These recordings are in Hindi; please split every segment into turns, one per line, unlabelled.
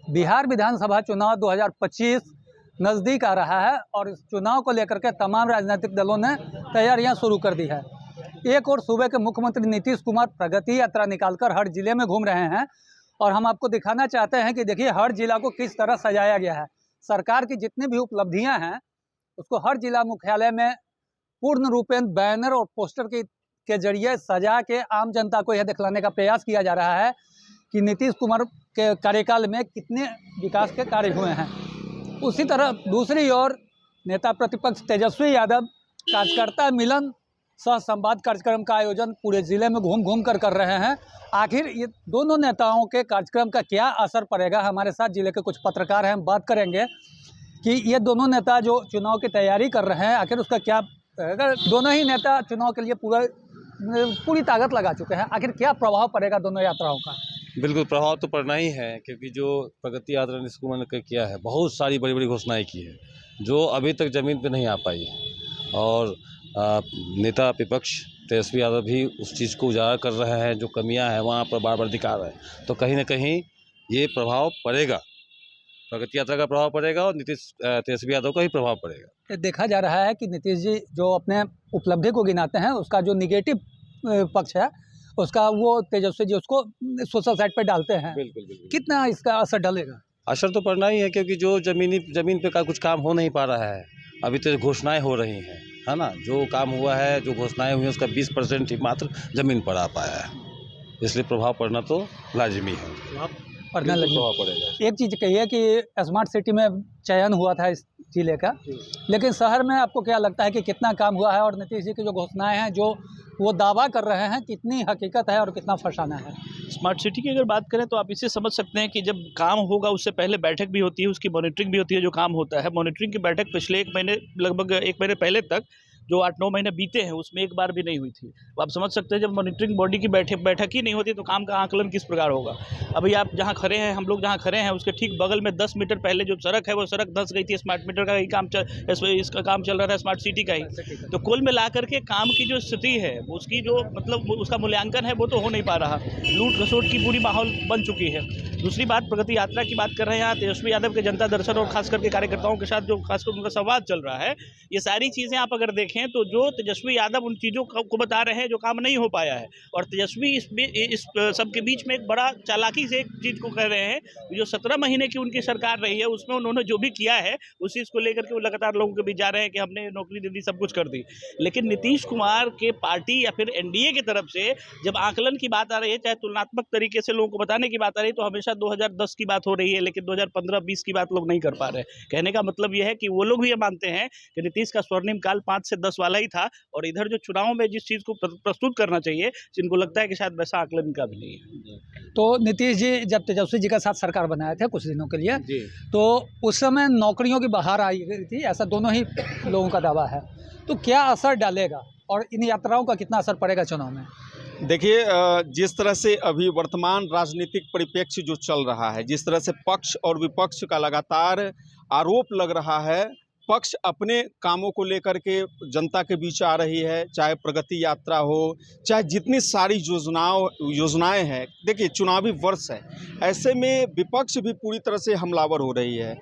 बिहार विधानसभा चुनाव 2025 नज़दीक आ रहा है और इस चुनाव को लेकर के तमाम राजनीतिक दलों ने तैयारियां शुरू कर दी है। एक और सूबे के मुख्यमंत्री नीतीश कुमार प्रगति यात्रा निकालकर हर जिले में घूम रहे हैं और हम आपको दिखाना चाहते हैं कि देखिए हर जिला को किस तरह सजाया गया है। सरकार की जितनी भी उपलब्धियां हैं उसको हर जिला मुख्यालय में पूर्ण रूपेण बैनर और पोस्टर के जरिए सजा के आम जनता को यह दिखलाने का प्रयास किया जा रहा है कि नीतीश कुमार के कार्यकाल में कितने विकास के कार्य हुए हैं। उसी तरह दूसरी ओर नेता प्रतिपक्ष तेजस्वी यादव कार्यकर्ता मिलन सह संवाद कार्यक्रम का आयोजन पूरे ज़िले में घूम कर रहे हैं। आखिर ये दोनों नेताओं के कार्यक्रम का क्या असर पड़ेगा, हमारे साथ ज़िले के कुछ पत्रकार हैं, हम बात करेंगे कि ये दोनों नेता जो चुनाव की तैयारी कर रहे हैं आखिर उसका क्या, अगर दोनों ही नेता चुनाव के लिए पूरी ताकत लगा चुके हैं, आखिर क्या प्रभाव पड़ेगा दोनों यात्राओं का।
बिल्कुल प्रभाव तो पड़ना ही है, क्योंकि जो प्रगति यात्रा नीतीश कुमार ने किया है, बहुत सारी बड़ी बड़ी घोषणाएं की है जो अभी तक ज़मीन पे नहीं आ पाई है। और नेता विपक्ष तेजस्वी यादव भी उस चीज़ को उजागर कर रहे हैं, जो कमियां हैं वहाँ पर बार बार दिखा रहे हैं। तो कहीं ना कहीं ये प्रभाव पड़ेगा, प्रगति यात्रा का प्रभाव पड़ेगा और तेजस्वी यादव का ही प्रभाव पड़ेगा।
देखा जा रहा है कि नीतीश जी जो अपने उपलब्धि को गिनाते हैं उसका जो निगेटिव पक्ष है उसका वो तेजस्वी जी उसको सोशल साइट पर डालते हैं।
बिल्कुल बिल्कुल।
कितना इसका असर डालेगा?
असर तो पड़ना ही है, क्योंकि जो ज़मीन पे का कुछ काम हो नहीं पा रहा है, अभी तो घोषणाएं हो रही हैं, है ना। जो काम हुआ है, जो घोषणाएं हुई हैं, उसका 20% ही मात्र ज़मीन पर आ पाया है, इसलिए प्रभाव पड़ना तो लाजिमी है।
पड़ना
प्रभाव पड़ेगा।
एक चीज़ कही है कि स्मार्ट सिटी में चयन हुआ था इस जिले का, लेकिन शहर में आपको क्या लगता है कि कितना काम हुआ है और नीतीश जी की जो घोषणाएं हैं, जो वो दावा कर रहे हैं, कितनी हकीकत है और कितना फसाना है?
स्मार्ट सिटी की अगर बात करें तो आप इसे समझ सकते हैं कि जब काम होगा उससे पहले बैठक भी होती है, उसकी मॉनिटरिंग भी होती है। जो काम होता है मॉनिटरिंग की बैठक पिछले लगभग एक महीने पहले तक जो 8-9 महीने बीते हैं उसमें एक बार भी नहीं हुई थी। तो आप समझ सकते हैं जब मॉनिटरिंग बॉडी की बैठक ही नहीं होती तो काम का आकलन किस प्रकार होगा। अभी आप जहां खड़े हैं, हम लोग जहां खड़े हैं उसके ठीक बगल में 10 मीटर पहले जो सड़क है वो सड़क धंस गई थी। स्मार्ट मीटर का ही काम इसका काम चल रहा था, स्मार्ट सिटी का ही। तो कुल मिलाकर के काम की जो स्थिति है उसकी जो मतलब उसका मूल्यांकन है वो तो हो नहीं पा रहा। लूट खसोट की पूरी माहौल बन चुकी है। दूसरी बात प्रगति यात्रा की बात कर रहे हैं यहाँ तेजस्वी यादव के जनता दर्शन और खास करके कार्यकर्ताओं के साथ जो खासकर उनका संवाद चल रहा है, ये सारी चीज़ें आप अगर देखें तो जो तेजस्वी यादव उन चीज़ों को बता रहे हैं जो काम नहीं हो पाया है, और तेजस्वी इस सब के बीच में एक बड़ा चालाकी से एक चीज़ को कह रहे हैं। जो 17 महीने की उनकी सरकार रही है उसमें उन्होंने जो भी किया है उस चीज़ को लेकर के वो लगातार लोगों के बीच जा रहे हैं कि हमने नौकरी दे दी, सब कुछ कर दी। लेकिन नीतीश कुमार के पार्टी या फिर एनडीए की तरफ से जब आकलन की बात आ रही है, चाहे तुलनात्मक तरीके से लोगों को बताने की बात आ रही है, तो हमेशा 2010 की बात हो रही है, लेकिन 2015-20 की बात लोग नहीं कर पा रहे। कहने का मतलब यह है कि वो लोग भी ये मानते हैं कि नीतीश का स्वर्णिम काल 5 से 10 वाला ही था, और इधर जो चुनाव में जिस चीज़ को प्रस्तुत करना चाहिए जिनको लगता है कि शायद वैसा आकलन का भी नहीं है।
तो नीतीश जी जब तेजस्वी जी का साथ सरकार बनाए थे कुछ दिनों के लिए, तो उस समय नौकरियों की बहार आई गई थी, ऐसा दोनों ही लोगों का दावा है। तो क्या असर डालेगा और इन यात्राओं का कितना असर पड़ेगा चुनाव में?
देखिए, जिस तरह से अभी वर्तमान राजनीतिक परिप्रेक्ष्य जो चल रहा है, जिस तरह से पक्ष और विपक्ष का लगातार आरोप लग रहा है, पक्ष अपने कामों को लेकर के जनता के बीच आ रही है, चाहे प्रगति यात्रा हो, चाहे जितनी सारी योजनाएं हैं। देखिए चुनावी वर्ष है, ऐसे में विपक्ष भी पूरी तरह से हमलावर हो रही है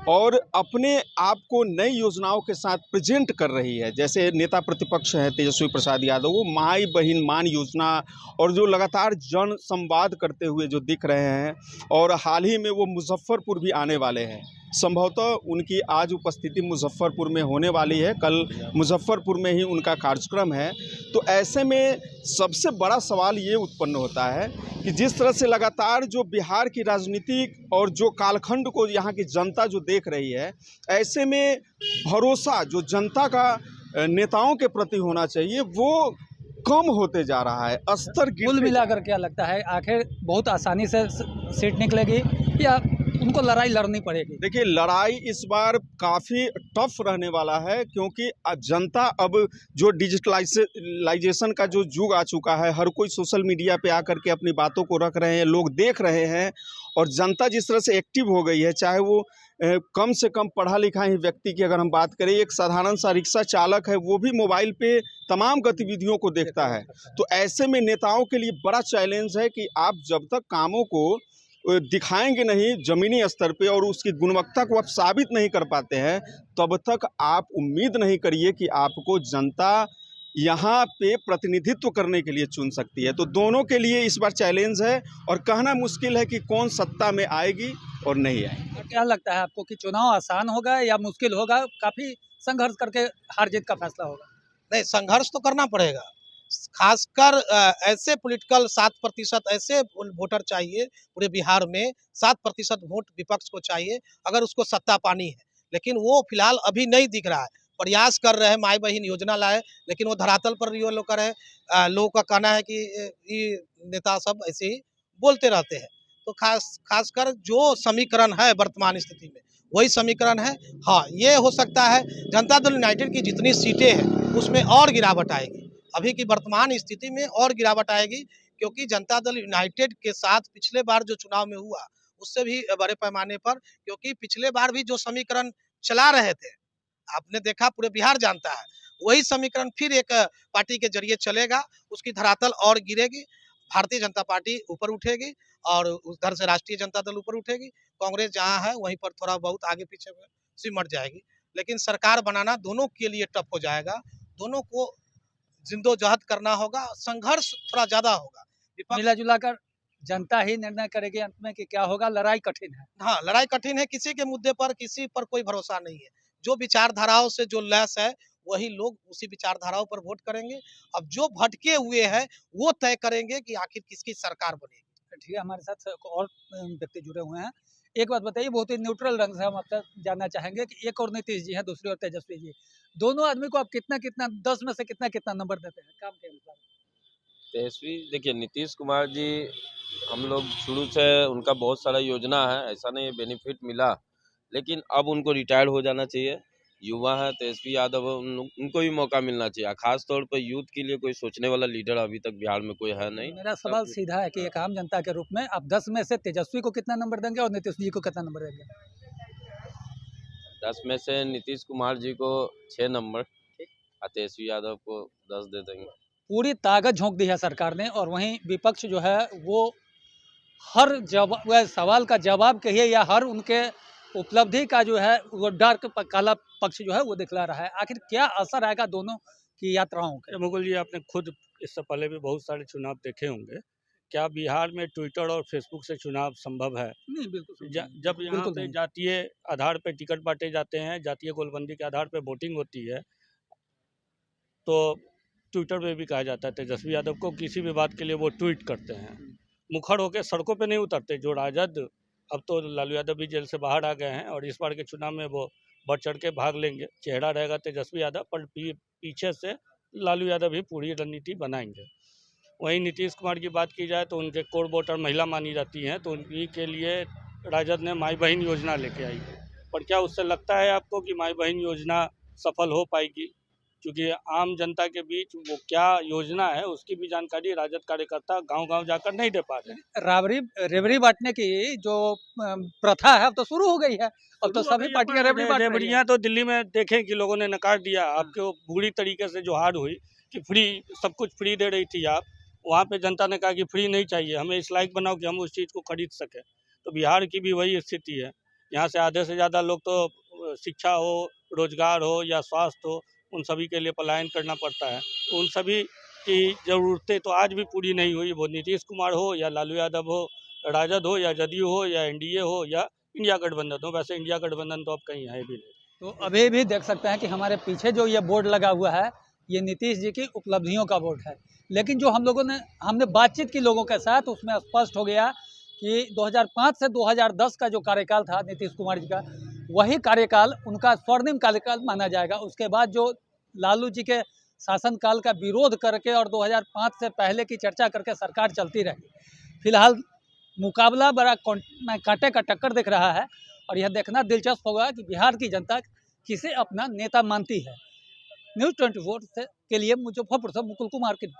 और अपने आप को नई योजनाओं के साथ प्रेजेंट कर रही है। जैसे नेता प्रतिपक्ष हैं तेजस्वी प्रसाद यादव, वो माई बहिन मान योजना और जो लगातार जन संवाद करते हुए जो दिख रहे हैं, और हाल ही में वो मुजफ्फरपुर भी आने वाले हैं। संभवतः उनकी आज उपस्थिति मुजफ्फरपुर में होने वाली है, कल मुजफ्फरपुर में ही उनका कार्यक्रम है। तो ऐसे में सबसे बड़ा सवाल ये उत्पन्न होता है कि जिस तरह से लगातार जो बिहार की राजनीति और जो कालखंड को यहाँ की जनता जो देख रही है, ऐसे में भरोसा जो जनता का नेताओं के प्रति होना चाहिए वो कम होते जा रहा है। स्तर
कुल मिलाकर क्या लगता है, आखिर बहुत आसानी से सीट निकलेगी या उनको लड़ाई लड़नी पड़ेगी?
देखिए लड़ाई इस बार काफ़ी टफ रहने वाला है, क्योंकि जनता अब जो डिजिटलाइजेशन का जो युग आ चुका है, हर कोई सोशल मीडिया पे आकर के अपनी बातों को रख रहे हैं, लोग देख रहे हैं, और जनता जिस तरह से एक्टिव हो गई है, चाहे वो कम से कम पढ़ा लिखा ही व्यक्ति की अगर हम बात करें, एक साधारण सा रिक्शा चालक है वो भी मोबाइल पे तमाम गतिविधियों को देखता है। तो ऐसे में नेताओं के लिए बड़ा चैलेंज है कि आप जब तक कामों को दिखाएंगे नहीं ज़मीनी स्तर पे और उसकी गुणवत्ता को आप साबित नहीं कर पाते हैं, तब तक आप उम्मीद नहीं करिए कि आपको जनता यहाँ पे प्रतिनिधित्व करने के लिए चुन सकती है। तो दोनों के लिए इस बार चैलेंज है और कहना मुश्किल है कि कौन सत्ता में आएगी और नहीं आएगी।
और क्या लगता है आपको कि चुनाव आसान होगा या मुश्किल होगा? काफ़ी संघर्ष करके हार जीत का फैसला होगा।
नहीं, संघर्ष तो करना पड़ेगा। खासकर ऐसे पॉलिटिकल 7% ऐसे वोटर चाहिए पूरे बिहार में, 7% वोट विपक्ष को चाहिए अगर उसको सत्ता पानी है। लेकिन वो फिलहाल अभी नहीं दिख रहा है। प्रयास कर रहे हैं, माई बहन योजना लाए, लेकिन वो धरातल पर ये लोग कर रहे हैं। लोगों का कहना है कि ये नेता सब ऐसे ही बोलते रहते हैं। तो खासकर जो समीकरण है वर्तमान स्थिति में वही समीकरण है। हाँ, ये हो सकता है जनता दल यूनाइटेड की जितनी सीटें हैं उसमें और गिरावट आएगी। अभी की वर्तमान स्थिति में और गिरावट आएगी, क्योंकि जनता दल यूनाइटेड के साथ पिछले बार जो चुनाव में हुआ उससे भी बड़े पैमाने पर, क्योंकि पिछले बार भी जो समीकरण चला रहे थे आपने देखा, पूरे बिहार जानता है, वही समीकरण फिर एक पार्टी के जरिए चलेगा, उसकी धरातल और गिरेगी, भारतीय जनता पार्टी ऊपर उठेगी और उधर से राष्ट्रीय जनता दल ऊपर उठेगी। कांग्रेस जहां है वहीं पर थोड़ा बहुत आगे पीछे में सिमट जाएगी। लेकिन सरकार बनाना दोनों के लिए टफ हो जाएगा, दोनों को जिंदोजहद करना होगा, संघर्ष थोड़ा ज्यादा होगा।
मिला जुला कर जनता ही निर्णय करेगी अंत में कि क्या होगा। लड़ाई कठिन है।
हाँ, लड़ाई कठिन है। किसी के मुद्दे पर किसी पर कोई भरोसा नहीं है। जो विचारधाराओं से जो लैस है वही लोग उसी विचारधाराओं पर वोट करेंगे। अब जो भटके हुए हैं वो तय करेंगे कि आखिर किसकी सरकार बनेगी।
ठीक है, हमारे साथ और व्यक्ति जुड़े हुए हैं। एक बात बताइए, बहुत ही न्यूट्रल रंग से हम आपसे जानना चाहेंगे कि एक और नीतीश जी हैं, दूसरी ओर तेजस्वी जी। दोनों आदमी को आप कितना 10 में से कितना नंबर देते हैं काम के अनुसार?
तेजस्वी, देखिए नीतीश कुमार जी, हम लोग शुरू से उनका बहुत सारा योजना है, ऐसा नहीं है बेनिफिट मिला, लेकिन अब उनको रिटायर हो जाना चाहिए। युवा है तेजस्वी यादव, उनको भी मौका मिलना चाहिए। खास तौर पर यूथ के लिए कोई सोचने वाला लीडर अभी तक बिहार में कोई है नहीं।
मेरा सवाल सीधा है कि एक आम जनता के रूप में आप 10 में से तेजस्वी को कितना नंबर देंगे और नीतीश जी को कितना नंबर देंगे?
10 में से नीतीश कुमार जी को 6 नंबर और तेजस्वी यादव को 10 दे देंगे।
पूरी ताकत झोंक दी है सरकार ने, और वहीं विपक्ष जो है वो हर सवाल का जवाब कहिए या हर उनके उपलब्धि का जो है वो डार्क काला पक्ष जो है वो दिखला रहा है। आखिर क्या असर आएगा दोनों की यात्राओं के?
मुकुल जी, आपने खुद इससे पहले भी बहुत सारे चुनाव देखे होंगे। क्या बिहार में ट्विटर और फेसबुक से चुनाव संभव है?
नहीं, बिल्कुल
जब यहाँ
बिल्कुल
पे
नहीं।
जातीय आधार पे टिकट बांटे जाते हैं, जातीय गोलबंदी के आधार पे वोटिंग होती है, तो ट्विटर पे भी कहा जाता है तेजस्वी यादव को किसी भी बात के लिए वो ट्वीट करते हैं, मुखर होकर सड़कों पे नहीं उतरते। जो राजद, अब तो लालू यादव भी जेल से बाहर आ गए हैं और इस बार के चुनाव में वो बढ़ चढ़ के भाग लेंगे। चेहरा रहेगा तेजस्वी यादव, पर पीछे से लालू यादव ही पूरी रणनीति बनाएंगे। वहीं नीतीश कुमार की बात की जाए तो उनके कोर वोटर महिला मानी जाती हैं, तो उनकी के लिए राजद ने माई बहन योजना लेके आई। पर क्या उससे लगता है आपको कि माई बहन योजना सफल हो पाएगी? क्योंकि आम जनता के बीच वो क्या योजना है उसकी भी जानकारी राजद कार्यकर्ता गांव-गांव जाकर नहीं दे पा रहे।
रेवड़ी बांटने की जो प्रथा है अब तो शुरू हो गई है। अब तो सभी पार्टियां रेवड़ी बांट रही हैं।
रेवड़ियाँ तो दिल्ली में देखें कि लोगों ने नकार दिया। आपके वो बुरी तरीके से जो हार हुई कि फ्री, सब कुछ फ्री दे रही थी आप, वहाँ पे जनता ने कहा कि फ्री नहीं चाहिए, हमें इस लायक बनाओ कि हम उस चीज़ को खरीद सकें। तो बिहार की भी वही स्थिति है। यहाँ से आधे से ज़्यादा लोग तो शिक्षा हो, रोजगार हो या स्वास्थ्य हो, उन सभी के लिए पलायन करना पड़ता है। तो उन सभी की ज़रूरतें तो आज भी पूरी नहीं हुई। वो नीतीश कुमार हो या लालू यादव हो, राजद हो या जदयू हो या एनडीए हो या इंडिया गठबंधन हो। वैसे इंडिया गठबंधन तो अब कहीं है भी नहीं।
तो अभी भी देख सकते हैं कि हमारे पीछे जो ये बोर्ड लगा हुआ है ये नीतीश जी की उपलब्धियों का बोर्ड है। लेकिन जो हमने बातचीत की लोगों के साथ, उसमें स्पष्ट हो गया कि 2005 से 2010 का जो कार्यकाल था नीतीश कुमार जी का, वही कार्यकाल उनका स्वर्णिम कार्यकाल माना जाएगा। उसके बाद जो लालू जी के शासनकाल का विरोध करके और 2005 से पहले की चर्चा करके सरकार चलती रही। फिलहाल मुकाबला बड़ा कांटे का टक्कर दिख रहा है और यह देखना दिलचस्प होगा कि बिहार की जनता किसे अपना नेता मानती है। न्यूज़ 24 के लिए मुजफ्फरपुर से मुकुल कुमार की